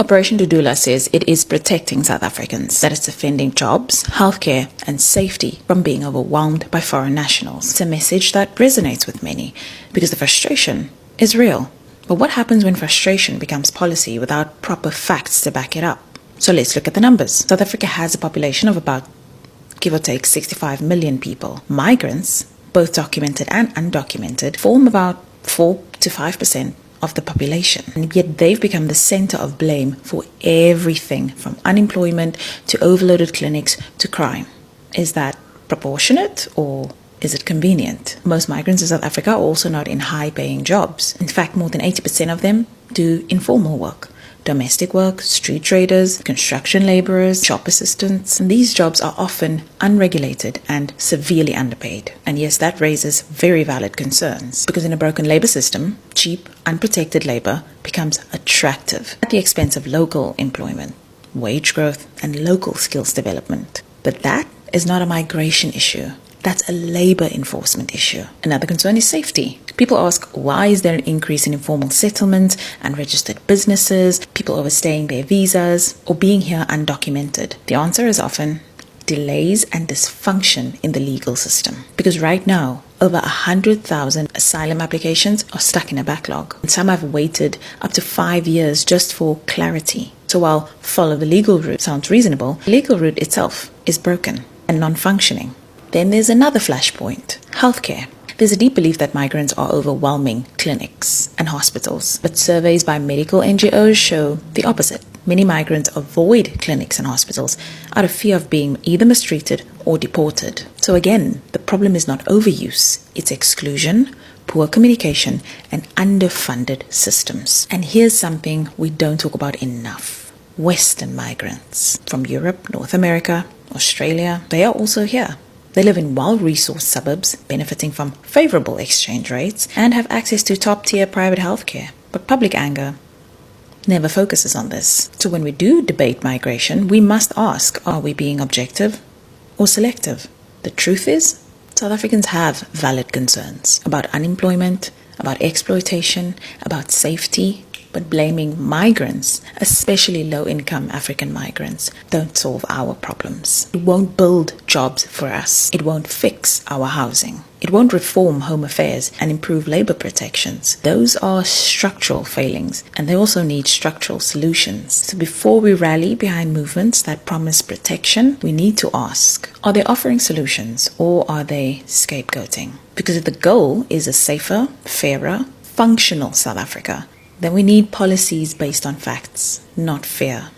Operation Dudula says it is protecting South Africans, that it's defending jobs, healthcare, and safety from being overwhelmed by foreign nationals. It's a message that resonates with many because the frustration is real. But what happens when frustration becomes policy without proper facts to back it up? So let's look at the numbers. South Africa has a population of about, give or take, 65 million people. Migrants, both documented and undocumented, form about 4 to 5% of the population. And yet they've become the center of blame for everything from unemployment to overloaded clinics to crime. Is that proportionate or is it convenient? Most migrants in South Africa are also not in high-paying jobs. In fact, more than 80% of them do informal work. Domestic work, street traders, construction laborers, shop assistants. And these jobs are often unregulated and severely underpaid. And yes, that raises very valid concerns because in a broken labor system, cheap, unprotected labor becomes attractive at the expense of local employment, wage growth, and local skills development. But that is not a migration issue. That's a labor enforcement issue. Another concern is safety. People ask, why is there an increase in informal settlements, unregistered businesses, people overstaying their visas, or being here undocumented? The answer is often delays and dysfunction in the legal system. Because right now, over 100,000 asylum applications are stuck in a backlog. And some have waited up to 5 years just for clarity. So while follow the legal route sounds reasonable, the legal route itself is broken and non-functioning. Then there's another flashpoint, healthcare. There's a deep belief that migrants are overwhelming clinics and hospitals, but surveys by medical NGOs show the opposite. Many migrants avoid clinics and hospitals out of fear of being either mistreated or deported. So again, the problem is not overuse, it's exclusion, poor communication, and underfunded systems. And here's something we don't talk about enough. Western migrants from Europe, North America, Australia, they are also here. They live in well-resourced suburbs, benefiting from favorable exchange rates, and have access to top-tier private healthcare. But public anger never focuses on this. So when we do debate migration, we must ask, are we being objective or selective? The truth is, South Africans have valid concerns about unemployment, about exploitation, about safety, but blaming migrants, especially low-income African migrants, don't solve our problems. It won't build jobs for us. It won't fix our housing. It won't reform home affairs and improve labor protections. Those are structural failings, and they also need structural solutions. So before we rally behind movements that promise protection, we need to ask, are they offering solutions or are they scapegoating? Because if the goal is a safer, fairer, functional South Africa, then we need policies based on facts, not fear.